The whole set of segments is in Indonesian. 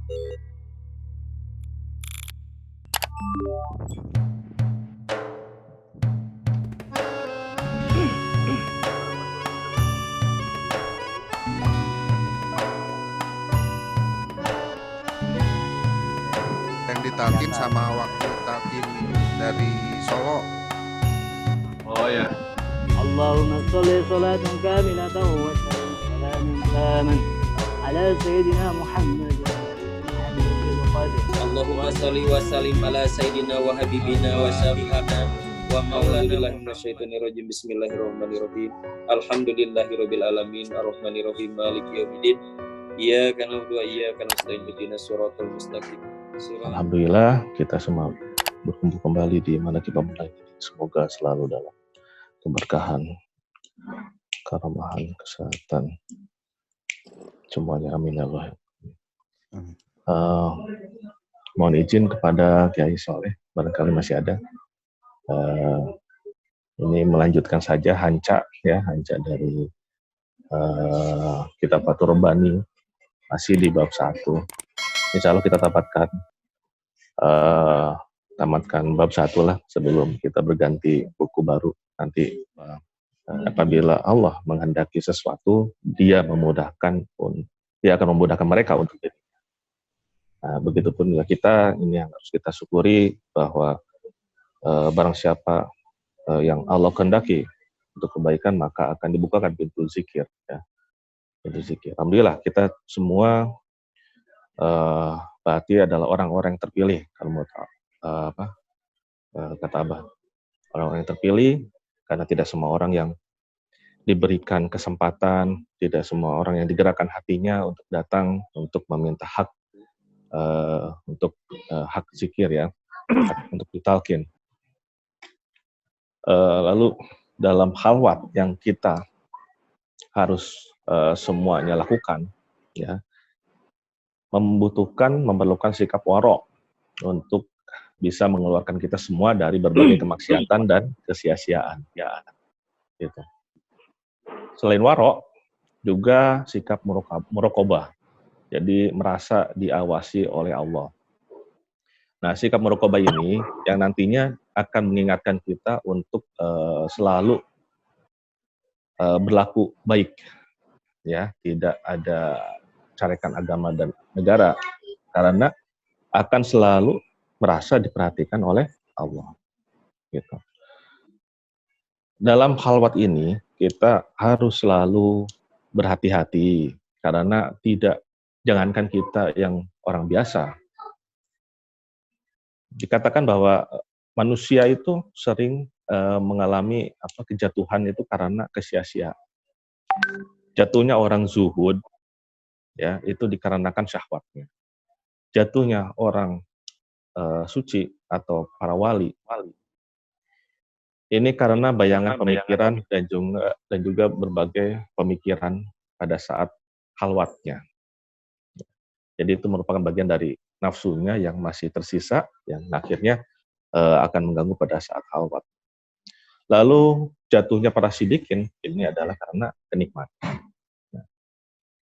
Yang ditalkin sama waktu talkin dari Solo. Oh ya. Allahumma sholli sholatan kamilatan wa salamun taman ala sayyidina Muhammad Allahumma sholli wa sallim ala sayyidina wa habibina wa syafi'ana wa maulana billahi minasyaitonir rajim. Bismillahirrahmanirrahim. Alhamdulillahirabbil alamin arrahmanirrahim maliki yaumiddin. Iyyaka na'budu wa iyyaka nasta'in ihdinas shiratal mustaqim. Alhamdulillah kita semua berkumpul kembali di Manaqib Abdullah ini. Semoga selalu dalam keberkahan, keramahan, kesehatan, semuanya amin ya Allah. Mohon izin kepada Kiai Soleh, barangkali masih ada. Ini melanjutkan saja Hanca dari Kitab Fathur Rabbani, masih di bab 1. Insya Allah kita tamatkan bab 1 lah sebelum kita berganti buku baru. Nanti apabila Allah menghendaki sesuatu, dia akan memudahkan mereka untuk itu. Nah, begitupun juga kita, ini yang harus kita syukuri bahwa barang siapa yang Allah kehendaki untuk kebaikan, maka akan dibukakan pintu zikir. Ya. Pintu zikir. Alhamdulillah kita semua berarti adalah orang-orang yang terpilih. Kalau mau kata Abah, orang-orang yang terpilih, karena tidak semua orang yang diberikan kesempatan, tidak semua orang yang digerakkan hatinya untuk datang untuk meminta hak hak zikir ya, untuk ditalkin. Lalu dalam halwat yang kita harus semuanya lakukan, ya, memerlukan sikap warok untuk bisa mengeluarkan kita semua dari berbagai kemaksiatan dan kesia-siaan. Ya, gitu. Selain warok, juga sikap muraqabah. Jadi merasa diawasi oleh Allah. Nah, sikap muraqabah ini yang nantinya akan mengingatkan kita untuk selalu berlaku baik, ya, tidak ada carekan agama dan negara, karena akan selalu merasa diperhatikan oleh Allah. Gitu. Dalam halwat ini kita harus selalu berhati-hati, karena jangankan kita yang orang biasa, dikatakan bahwa manusia itu sering mengalami kejatuhan itu karena kesia-siaan. Jatuhnya orang zuhud, ya, itu dikarenakan syahwatnya. Jatuhnya orang suci atau para wali, ini karena bayangan pemikiran dan juga berbagai pemikiran pada saat halwatnya. Jadi itu merupakan bagian dari nafsunya yang masih tersisa, yang akhirnya akan mengganggu pada saat halwat. Lalu jatuhnya para sidikin ini adalah karena kenikmatan. Nah,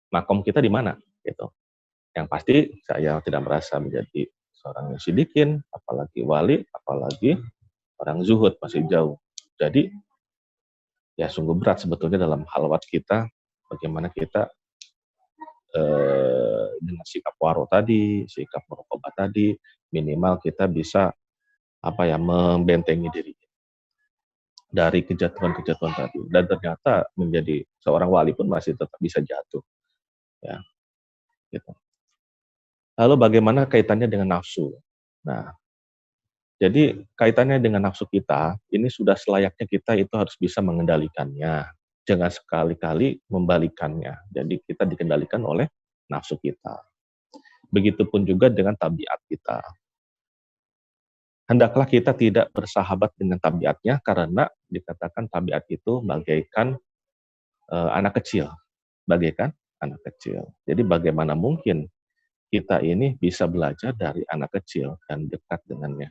makom kita di mana? Gitu. Yang pasti saya tidak merasa menjadi seorang yang sidikin, apalagi wali, apalagi orang zuhud, masih jauh. Jadi ya sungguh berat sebetulnya dalam halwat kita, bagaimana kita dengan sikap waro tadi, sikap muraqabah tadi, minimal kita bisa membentengi diri dari kejatuhan-kejatuhan tadi. Dan ternyata menjadi seorang wali pun masih tetap bisa jatuh. Ya, gitu. Lalu bagaimana kaitannya dengan nafsu? Nah, jadi kaitannya dengan nafsu kita, ini sudah selayaknya kita itu harus bisa mengendalikannya. Jangan sekali-kali membalikannya. Jadi kita dikendalikan oleh nafsu kita. Begitupun juga dengan tabiat kita. Hendaklah kita tidak bersahabat dengan tabiatnya, karena dikatakan tabiat itu bagaikan anak kecil. Bagaikan anak kecil. Jadi bagaimana mungkin kita ini bisa belajar dari anak kecil dan dekat dengannya.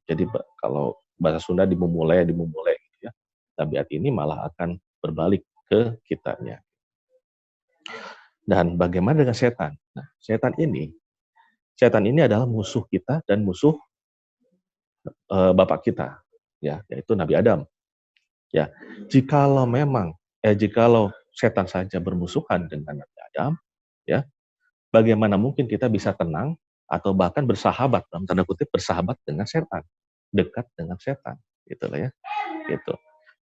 Jadi kalau bahasa Sunda dimulai gitu ya. Tabiat ini malah akan berbalik ke kitanya. Dan bagaimana dengan setan? Nah, setan ini setan ini adalah musuh kita dan musuh bapak kita, ya, yaitu Nabi Adam. Ya, jikalau setan saja bermusuhan dengan Nabi Adam, ya, bagaimana mungkin kita bisa tenang atau bahkan bersahabat, dalam tanda kutip bersahabat dengan setan, dekat dengan setan, gitu lah ya, gitu.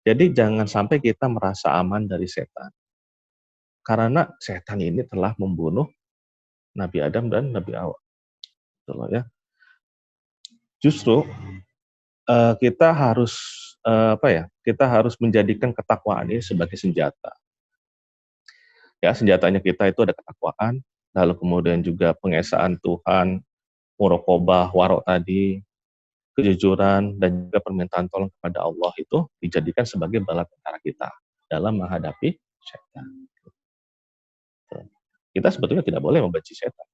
Jadi jangan sampai kita merasa aman dari setan, karena setan ini telah membunuh Nabi Adam dan Nabi Hawa, gitu loh ya. Justru kita harus kita harus menjadikan ketakwaan ini sebagai senjata. Ya, senjatanya kita itu ada ketakwaan, lalu kemudian juga pengesaan Tuhan, muraqabah, warok tadi, kejujuran, dan juga permintaan tolong kepada Allah itu dijadikan sebagai bala tentara kita dalam menghadapi setan. Kita sebetulnya tidak boleh membenci setan.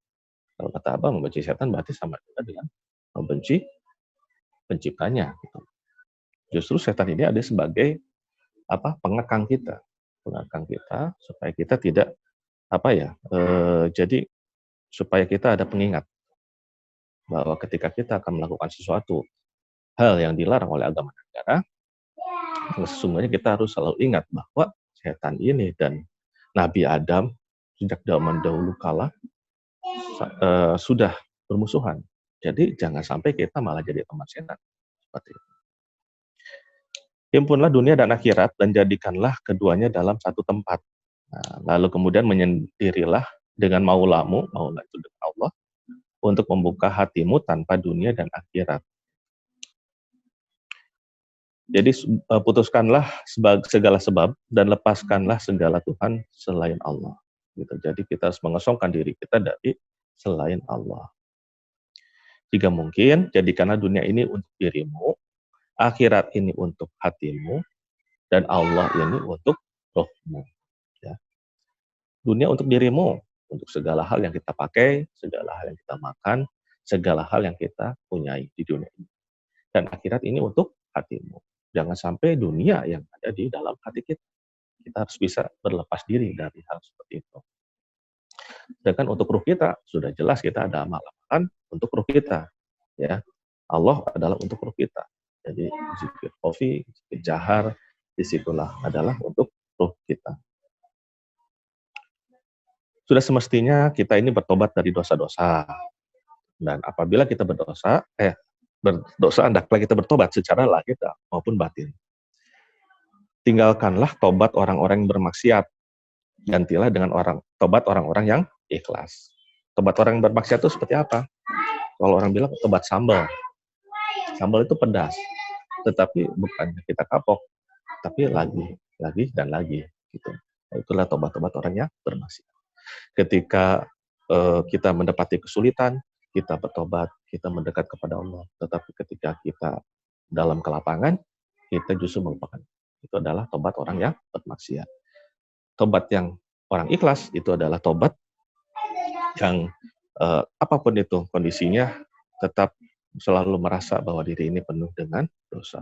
Kalau kata Abang, membenci setan berarti sama dengan membenci penciptanya. Gitu. Justru setan ini ada sebagai pengekang kita supaya kita tidak jadi supaya kita ada pengingat bahwa ketika kita akan melakukan sesuatu hal yang dilarang oleh agama negara, sesungguhnya kita harus selalu ingat bahwa setan ini dan Nabi Adam sejak zaman dahulu kala sudah bermusuhan. Jadi jangan sampai kita malah jadi teman setan seperti itu. Himpunlah dunia dan akhirat dan jadikanlah keduanya dalam satu tempat. Nah, lalu kemudian menyendirilah dengan maulamu, maulah itu dengan Allah, untuk membuka hatimu tanpa dunia dan akhirat. Jadi putuskanlah segala sebab dan lepaskanlah segala Tuhan selain Allah. Gitu. Jadi kita harus mengosongkan diri kita dari selain Allah. Jika mungkin, jadikanlah dunia ini untuk dirimu, akhirat ini untuk hatimu, dan Allah ini untuk rohmu. Ya. Dunia untuk dirimu, untuk segala hal yang kita pakai, segala hal yang kita makan, segala hal yang kita punyai di dunia ini. Dan akhirat ini untuk hatimu. Jangan sampai dunia yang ada di dalam hati kita. Kita harus bisa berlepas diri dari hal seperti itu. Sedangkan untuk ruh kita, sudah jelas kita ada amalan untuk ruh kita. Ya, Allah adalah untuk ruh kita. Jadi zikir khafi, zikir jahar, disitulah adalah untuk ruh kita. Sudah semestinya kita ini bertobat dari dosa-dosa. Dan apabila kita berdosa, hendaklah kita bertobat secara lahir maupun batin. Tinggalkanlah tobat orang-orang yang bermaksiat. Gantilah dengan tobat orang-orang yang ikhlas. Tobat orang yang bermaksiat itu seperti apa? Kalau orang bilang tobat sambal. Sambal itu pedas. Tetapi bukan kita kapok, tapi lagi dan lagi. Gitu. Itulah tobat-tobat orang yang bermaksiat. Ketika kita mendapati kesulitan, kita bertobat, kita mendekat kepada Allah. Tetapi ketika kita dalam kelapangan, kita justru melupakan. Itu adalah tobat orang yang bermaksiat. Tobat yang orang ikhlas itu adalah tobat yang apapun itu kondisinya tetap selalu merasa bahwa diri ini penuh dengan dosa.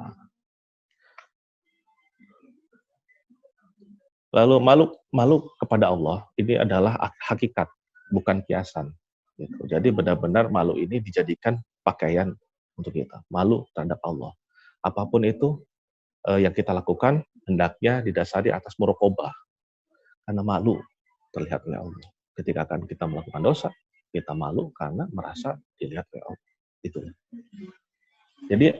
Lalu malu kepada Allah ini adalah hakikat, bukan kiasan. Gitu. Jadi benar-benar malu ini dijadikan pakaian untuk kita. Malu terhadap Allah. Apapun itu yang kita lakukan hendaknya didasari atas muraqabah. Karena malu terlihat oleh Allah. Ketika akan kita melakukan dosa, kita malu karena merasa dilihat oleh Allah. Itu. Jadi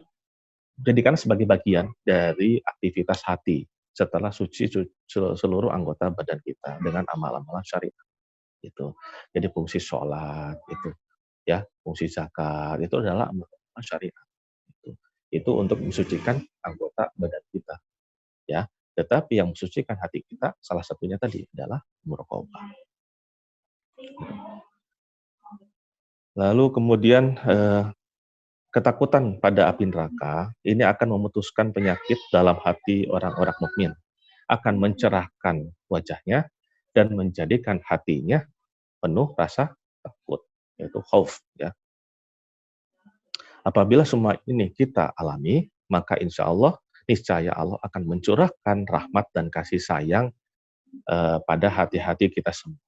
jadikan sebagai bagian dari aktivitas hati setelah suci seluruh anggota badan kita dengan amal-amalan syariat. Itu. Jadi fungsi sholat itu, ya, fungsi zakat itu adalah amal syariat. Itu untuk mensucikan anggota badan kita, ya. Tetapi yang mensucikan hati kita salah satunya tadi adalah muraqabah. Lalu kemudian ketakutan pada api neraka ini akan memutuskan penyakit dalam hati orang-orang mukmin, akan mencerahkan wajahnya dan menjadikan hatinya penuh rasa takut, yaitu khauf, ya. Apabila semua ini kita alami, maka niscaya Allah akan mencurahkan rahmat dan kasih sayang pada hati-hati kita semua.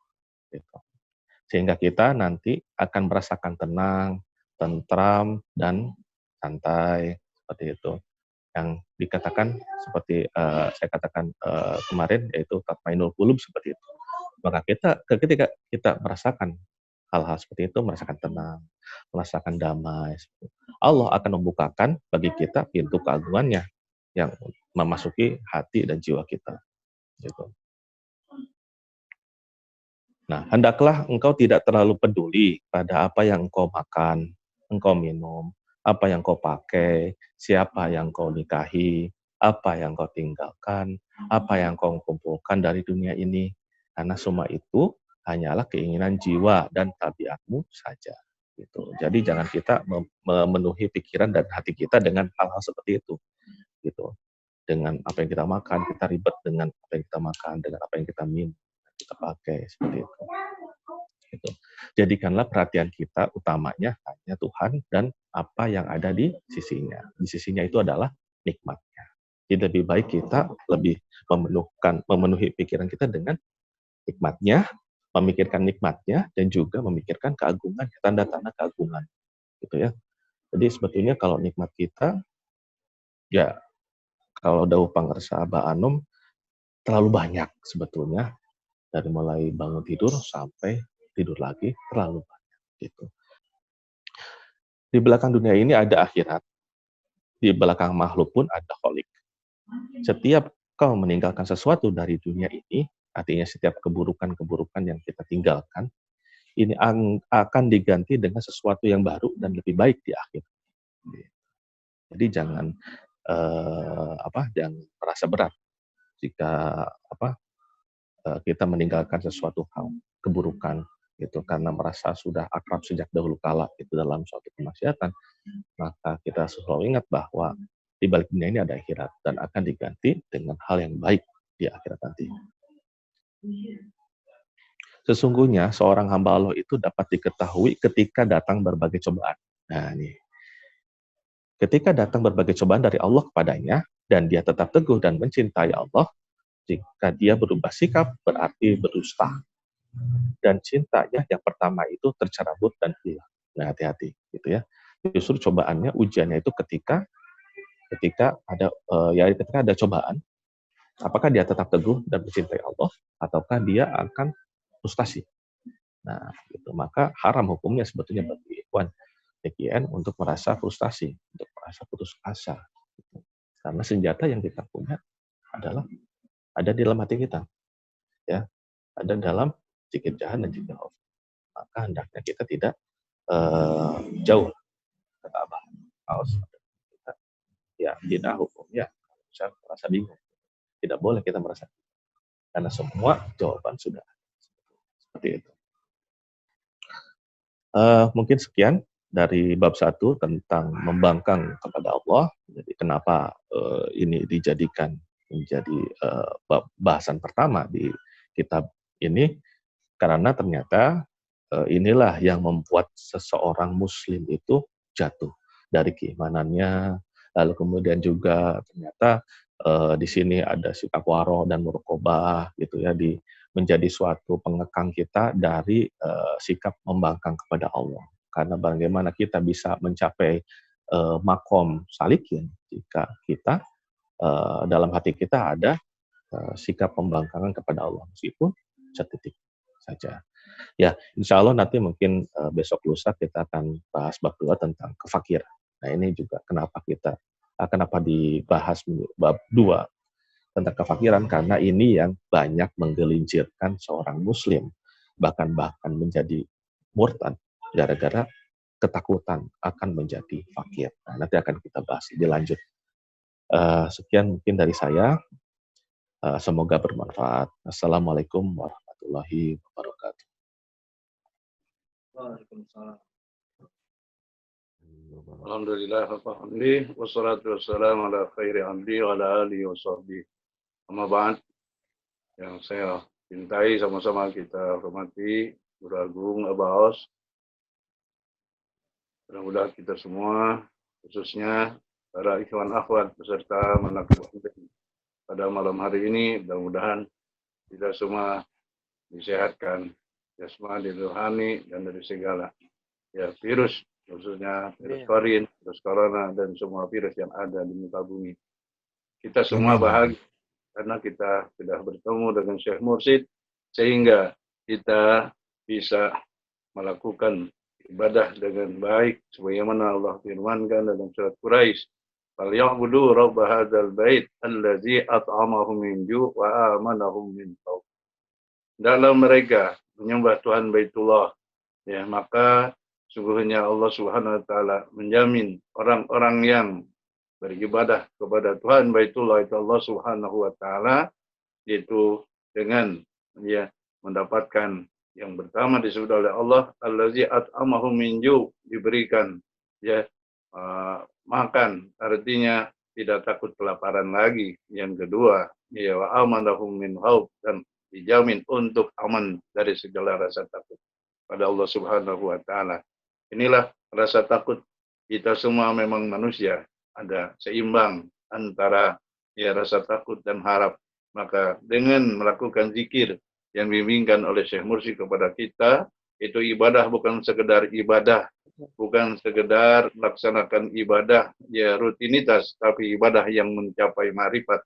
Gitu. Sehingga kita nanti akan merasakan tenang, tentram, dan santai, seperti itu. Yang dikatakan seperti saya katakan kemarin, yaitu tatmainul qulub, seperti itu. Maka ketika kita merasakan hal-hal seperti itu, merasakan tenang, merasakan damai, Allah akan membukakan bagi kita pintu keagungannya yang memasuki hati dan jiwa kita. Gitu. Nah, hendaklah engkau tidak terlalu peduli pada apa yang engkau makan, engkau minum, apa yang kau pakai, siapa yang kau nikahi, apa yang kau tinggalkan, apa yang kau kumpulkan dari dunia ini. Karena semua itu hanyalah keinginan jiwa dan tabiatmu saja. Gitu. Jadi jangan kita memenuhi pikiran dan hati kita dengan hal-hal seperti itu. Gitu. Dengan apa yang kita makan, kita ribet dengan apa yang kita makan, dengan apa yang kita minum, kita pakai, seperti itu. Gitu. Jadikanlah perhatian kita utamanya hanya Tuhan dan apa yang ada di sisinya. Di sisinya itu adalah nikmatnya. Jadi lebih baik kita lebih memenuhi pikiran kita dengan nikmatnya, memikirkan nikmatnya, dan juga memikirkan keagungan, tanda-tanda keagungan. Gitu ya. Jadi sebetulnya kalau nikmat kita, ya kalau Dawuh Pangersa Abah Anom, terlalu banyak sebetulnya. Dari mulai bangun tidur sampai tidur lagi, terlalu banyak. Gitu. Di belakang dunia ini ada akhirat. Di belakang makhluk pun ada kholik. Setiap kau meninggalkan sesuatu dari dunia ini, artinya setiap keburukan-keburukan yang kita tinggalkan, ini akan diganti dengan sesuatu yang baru dan lebih baik di akhir. Jadi jangan jangan merasa berat jika kita meninggalkan sesuatu hal keburukan gitu karena merasa sudah akrab sejak dahulu kala itu dalam suatu kemaksiatan, maka kita selalu ingat bahwa di balik dunia ini ada akhirat dan akan diganti dengan hal yang baik di akhirat nanti. Sesungguhnya seorang hamba Allah itu dapat diketahui ketika datang berbagai cobaan. Nah, nih. Ketika datang berbagai cobaan dari Allah kepadanya dan dia tetap teguh dan mencintai Allah, jika dia berubah sikap berarti berdusta. Dan cintanya yang pertama itu tercerabut dan hilang. Nah, hati-hati gitu ya. Justru cobaannya, ujiannya itu ketika ada cobaan, apakah dia tetap teguh dan mencintai Allah ataukah dia akan frustasi. Nah, gitu. Maka haram hukumnya sebetulnya bagi ikhwan PKN untuk merasa frustasi, untuk merasa putus asa. Gitu. Karena senjata yang kita punya adalah ada di dalam hati kita, ya, ada dalam zikir jahan dan zikir khauf. Maka hendaknya kita tidak jauh, kata Abah Aus. Ya, tidak hukumnya bisa merasa bingung. Tidak boleh kita merasa, karena semua jawaban sudah seperti itu. Mungkin sekian dari bab 1 tentang membangkang kepada Allah. Jadi kenapa ini dijadikan menjadi bahasan pertama di kitab ini, karena ternyata inilah yang membuat seseorang muslim itu jatuh dari keimanannya, lalu kemudian juga ternyata di sini ada sikap waro dan muraqabah gitu ya, menjadi suatu pengekang kita dari sikap membangkang kepada Allah. Karena bagaimana kita bisa mencapai makom salikin jika kita dalam hati kita ada sikap pembangkangan kepada Allah, meskipun setitik saja. Ya, insya Allah nanti mungkin besok lusa kita akan bahas bab 2 tentang kefakiran. Nah, ini juga kenapa dibahas bab 2 tentang kefakiran, karena ini yang banyak menggelincirkan seorang muslim, bahkan menjadi murtad gara-gara ketakutan akan menjadi fakir. Nah, nanti akan kita bahas lebih lanjut. Sekian mungkin dari saya. Semoga bermanfaat. Assalamualaikum warahmatullahi wabarakatuh. Waalaikumsalam. Alhamdulillah, wassalatu wassalamu ala khairi abdi wa ala alihi wa sahbihi. Amma ba'd, yang saya cintai, sama-sama kita hormati Guru Agung Abah Aus. Mudah-mudahan kita semua, khususnya para ikhwan akhwat beserta menakluh pada malam hari ini, mudah-mudahan kita semua disehatkan, jasmani, rohani, dan dari segala ya virus, khususnya virus korin, virus corona, dan semua virus yang ada di muka bumi. Kita semua bahagia karena kita sudah bertemu dengan Syekh Mursyid, sehingga kita bisa melakukan ibadah dengan baik sebagaimana Allah firmankan dalam surat Quraisy, "Falyabudu rabb hadzal bait allazi at'amahum min ju' wa amanahum min khauf." Dalam mereka menyembah Tuhan Baitullah, ya, maka sungguhnya Allah Subhanahu wa taala menjamin orang-orang yang beribadah kepada Tuhan Baitullah itu Allah Subhanahu wa taala itu dengan ya mendapatkan yang pertama disebut oleh Allah, allazi at'amahum min ju', diberikan ya makan, artinya tidak takut kelaparan lagi. Yang kedua, ya wa amanahum min khauf, dan dijamin untuk aman dari segala rasa takut pada Allah Subhanahu wa taala. Inilah rasa takut. Kita semua memang manusia, ada seimbang antara ya rasa takut dan harap. Maka dengan melakukan zikir yang dibimbingkan oleh Syekh Mursyid kepada kita, itu ibadah bukan sekedar ibadah, bukan sekedar melaksanakan ibadah ya rutinitas, tapi ibadah yang mencapai ma'rifat.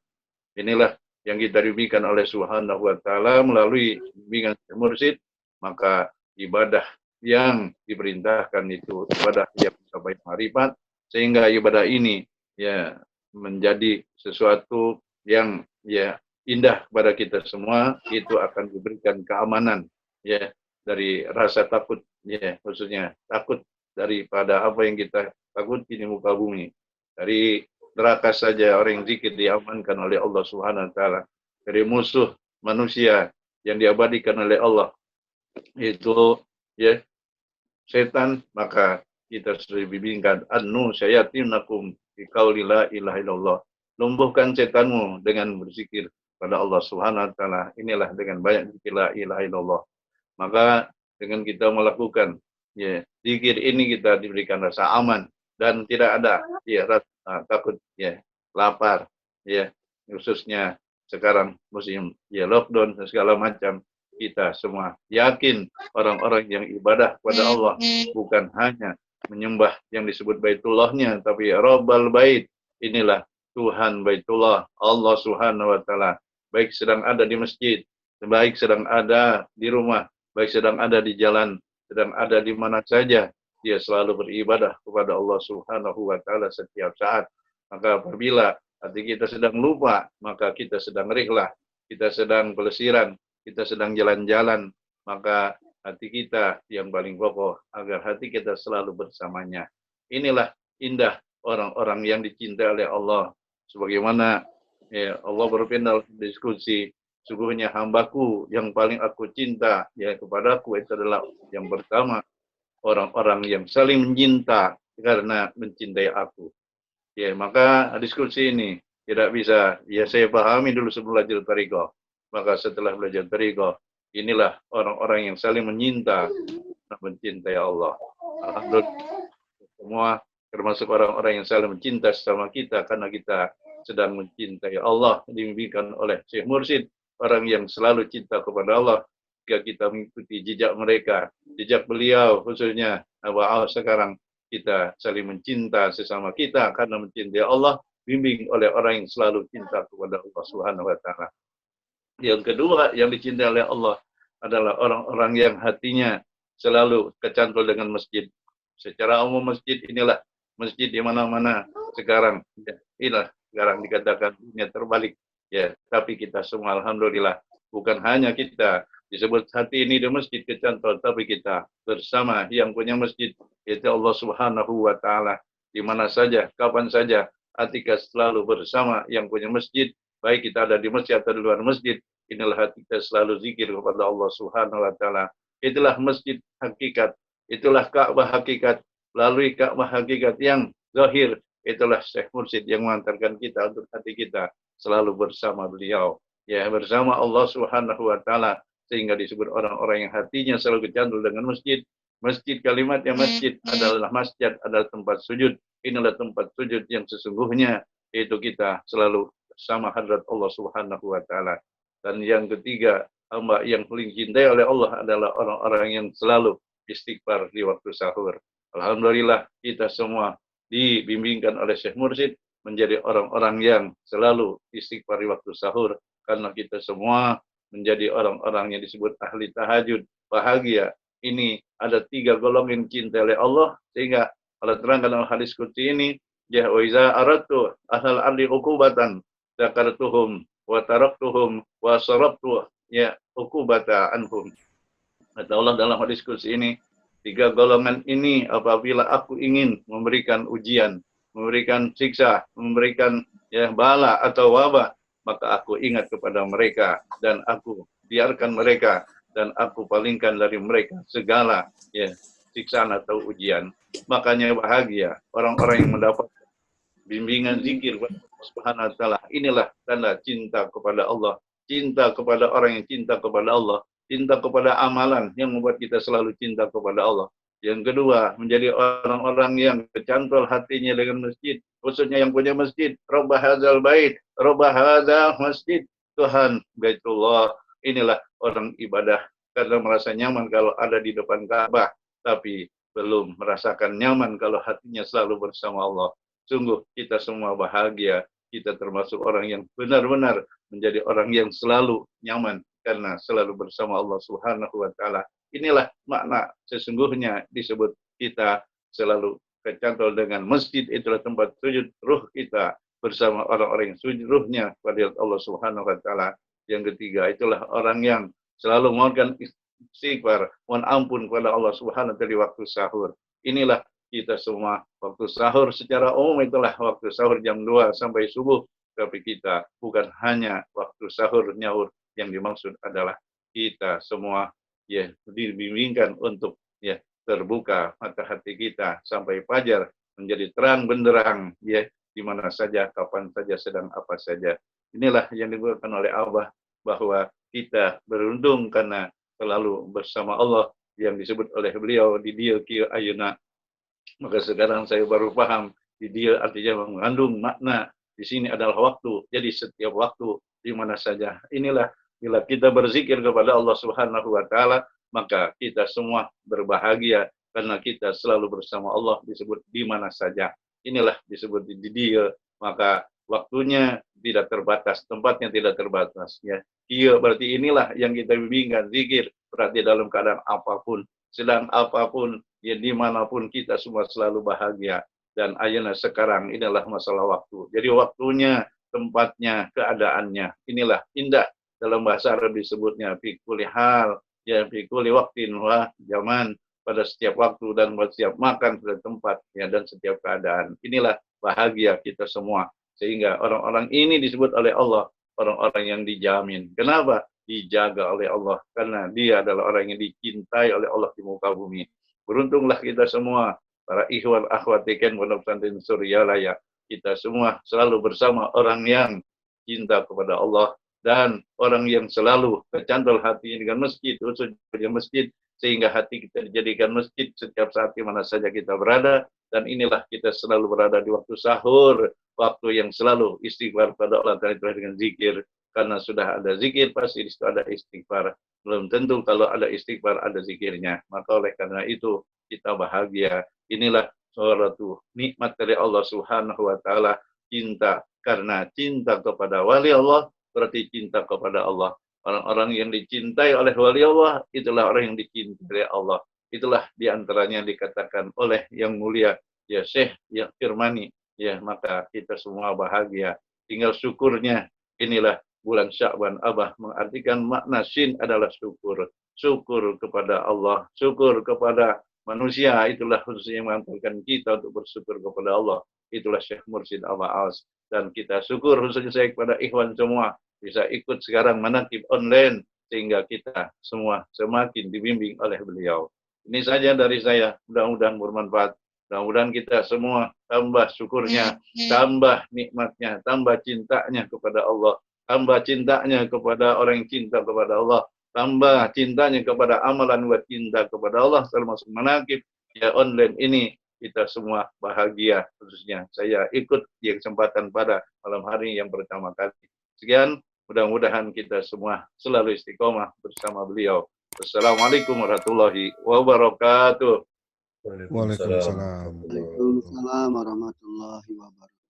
Inilah yang kita dibimbingkan oleh Subhanahu wa taala melalui bimbingan Syekh Mursyid. Maka ibadah yang diperintahkan itu ibadah yang mencapai ma'rifat, sehingga ibadah ini ya menjadi sesuatu yang ya indah kepada kita semua. Itu akan diberikan keamanan ya dari rasa takut, ya khususnya takut daripada apa yang kita takuti di muka bumi. Dari neraka saja orang yang zikir diamankan oleh Allah Subhanahu wa taala. Dari musuh manusia yang diabadikan oleh Allah, itu ya setan, maka kita sudah dibimbingkan annu syayatinakum bi qauli la ilaha illallah. Lumpuhkan setanmu dengan berzikir pada Allah Subhanahu wa taala. Inilah dengan banyak zikir la ilaha illallah. Maka dengan kita melakukan ya zikir ini, kita diberikan rasa aman dan tidak ada ya rasa takut ya lapar ya, khususnya sekarang musim ya lockdown dan segala macam. Kita semua yakin orang-orang yang ibadah kepada Allah bukan hanya menyembah yang disebut Baitullahnya, tapi Rabbal Bait. Inilah Tuhan Baitullah, Allah Subhanahu wa taala. Baik sedang ada di masjid, baik sedang ada di rumah, baik sedang ada di jalan, sedang ada di mana saja, dia selalu beribadah kepada Allah Subhanahu wa taala setiap saat. Maka apabila hati kita sedang lupa, maka kita sedang rihlah, kita sedang pelesiran, kita sedang jalan-jalan, maka hati kita yang paling pokok agar hati kita selalu bersamanya. Inilah indah orang-orang yang dicintai oleh Allah. Sebagaimana ya, Allah berfirman diskusi, sungguhnya hambaku yang paling aku cinta ya kepadaku itu adalah yang pertama orang-orang yang saling mencinta karena mencintai aku. Ya, maka diskusi ini tidak bisa ya saya pahami dulu sebelum belajar thariqah. Maka setelah belajar thariqah, inilah orang-orang yang saling menyinta dan mencintai Allah. Alhamdulillah, semua termasuk orang-orang yang saling mencinta sama kita karena kita sedang mencintai Allah, dibimbingkan oleh Syekh Mursyid, orang yang selalu cinta kepada Allah. Jika kita mengikuti jejak mereka, jejak beliau khususnya bahwa sekarang kita saling mencinta sesama kita karena mencintai Allah, bimbing oleh orang yang selalu cinta kepada Allah Subhanahu wa taala. Yang kedua yang dicintai oleh Allah adalah orang-orang yang hatinya selalu kecantol dengan masjid. Secara umum masjid inilah masjid di mana-mana sekarang. Ya, inilah sekarang dikatakan dunia terbalik. Ya, tapi kita semua alhamdulillah, bukan hanya kita disebut hati ini di masjid kecantol, tapi kita bersama yang punya masjid, yaitu Allah Subhanahu wa taala. Di mana saja, kapan saja, hati kita selalu bersama yang punya masjid. Baik kita ada di masjid atau di luar masjid, inilah hati kita selalu zikir kepada Allah Subhanahu wa taala. Itulah masjid hakikat, itulah Ka'bah hakikat. Melalui Ka'bah hakikat yang zahir, itulah Syekh Mursyid yang mengantarkan kita untuk hati kita selalu bersama beliau, ya bersama Allah Subhanahu wa taala, sehingga disebut orang-orang yang hatinya selalu kecantol dengan masjid. Masjid, kalimatnya masjid adalah masjid, adalah tempat sujud. Inilah tempat sujud yang sesungguhnya, yaitu kita selalu bersama hadrat Allah Subhanahu wa taala. Dan yang ketiga hamba yang paling cintai oleh Allah adalah orang-orang yang selalu istighfar di waktu sahur. Alhamdulillah kita semua dibimbingkan oleh Syekh Mursyid menjadi orang-orang yang selalu istighfar di waktu sahur, karena kita semua menjadi orang-orang yang disebut ahli tahajud, bahagia. Ini ada 3 golongan cinta oleh Allah, sehingga Allah terangkan dalam hadis qudsi ini, ya wa iza aradtu ahlal ardi uqubatan dzakartuhum wa taraktuhum wa sarabtu ya uqubata anhum. Kata Allah dalam hadis qudsi ini, 3 golongan ini apabila aku ingin memberikan ujian, memberikan siksa, memberikan bala atau wabah, maka aku ingat kepada mereka dan aku biarkan mereka dan aku palingkan dari mereka segala siksaan atau ujian. Makanya bahagia orang-orang yang mendapat bimbingan zikir Subhanahu wa taala. Inilah tanda cinta kepada Allah, cinta kepada orang yang cinta kepada Allah, cinta kepada amalan yang membuat kita selalu cinta kepada Allah. Yang kedua, menjadi orang-orang yang kecantol hatinya dengan masjid, khususnya yang punya masjid. Rabbah hadzal bait, Rabbah hadzal masjid. Tuhan Baitullah, inilah orang ibadah karena merasa nyaman kalau ada di depan Ka'bah, tapi belum merasakan nyaman kalau hatinya selalu bersama Allah. Sungguh kita semua bahagia, kita termasuk orang yang benar-benar menjadi orang yang selalu nyaman karena selalu bersama Allah Subhanahu wa taala. Inilah makna sesungguhnya disebut kita selalu kecantol dengan masjid, itulah tempat sujud ruh kita bersama orang-orang yang sujud ruhnya kepada Allah Subhanahu wa taala. Yang ketiga, itulah orang yang selalu mohonkan istighfar, mohon ampun kepada Allah Subhanahu wa taala di waktu sahur. Inilah kita semua waktu sahur secara umum, itulah waktu sahur jam 2 sampai subuh. Tapi kita bukan hanya waktu sahur nyaur, yang dimaksud adalah kita semua dibimbingkan untuk terbuka mata hati kita sampai fajar menjadi terang benderang di mana saja, kapan saja, sedang apa saja. Inilah yang dibuatkan oleh Allah, bahwa kita beruntung karena selalu bersama Allah yang disebut oleh beliau di dia kieu ayeuna. Maka sekarang saya baru paham di dia artinya mengandung makna di sini adalah waktu. Jadi setiap waktu di mana saja. Inilah bila kita berzikir kepada Allah Subhanahu wa taala, maka kita semua berbahagia karena kita selalu bersama Allah, disebut di mana saja. Inilah disebut di dia, maka waktunya tidak terbatas, tempatnya tidak terbatas Iya, berarti inilah yang kita bimbingkan, zikir berarti dalam keadaan apapun, sedang apapun, dimanapun kita semua selalu bahagia. Dan ayeuna sekarang inilah masalah waktu. Jadi waktunya, tempatnya, keadaannya, inilah indah. Dalam bahasa Arab disebutnya fi kulli hal, fi kulli waqtin wa zaman, pada setiap waktu dan pada setiap makan, pada tempat dan setiap keadaan. Inilah bahagia kita semua. Sehingga orang-orang ini disebut oleh Allah orang-orang yang dijamin. Kenapa? Dijaga oleh Allah. Karena dia adalah orang yang dicintai oleh Allah di muka bumi. Beruntunglah kita semua, para ikhwan akhwatikan pondok pesantren Suryalaya. Kita semua selalu bersama orang yang cinta kepada Allah dan orang yang selalu tercantol hatinya dengan masjid, khususnya masjid, sehingga hati kita dijadikan masjid setiap saat di mana saja kita berada. Dan inilah kita selalu berada di waktu sahur, waktu yang selalu istighfar pada Allah Ta'ala dengan zikir. Karena sudah ada zikir, pasti di situ ada istighfar. Belum tentu kalau ada istighfar, ada zikirnya. Maka oleh karena itu, kita bahagia. Inilah suatu nikmat dari Allah Subhanahu wa taala, cinta. Karena cinta kepada wali Allah berarti cinta kepada Allah. Orang-orang yang dicintai oleh wali Allah, itulah orang yang dicintai oleh Allah. Itulah diantaranya dikatakan oleh yang mulia Syekh Firmani. Maka kita semua bahagia. Tinggal syukurnya. Inilah bulan Sya'ban. Abah mengartikan makna syin adalah syukur. Syukur kepada Allah. Syukur kepada manusia. Itulah khususnya yang mengantarkan kita untuk bersyukur kepada Allah. Itulah Syekh Mursyid Abah Aus. Dan kita syukur khususnya saya kepada ikhwan semua. Bisa ikut sekarang manaqib online. Sehingga kita semua semakin dibimbing oleh beliau. Ini saja dari saya. Mudah-mudahan bermanfaat. Mudah-mudahan kita semua tambah syukurnya, tambah nikmatnya, tambah cintanya kepada Allah, tambah cintanya kepada orang yang cinta kepada Allah, tambah cintanya kepada amalan buat cinta kepada Allah, termasuk manaqib online ini. Kita semua bahagia, khususnya saya ikut di kesempatan pada malam hari yang pertama kali. Sekian, Mudah-mudahan kita semua selalu istiqomah bersama beliau. Wassalamualaikum warahmatullahi wabarakatuh. Waalaikumsalam. Waalaikumsalam warahmatullahi wabarakatuh.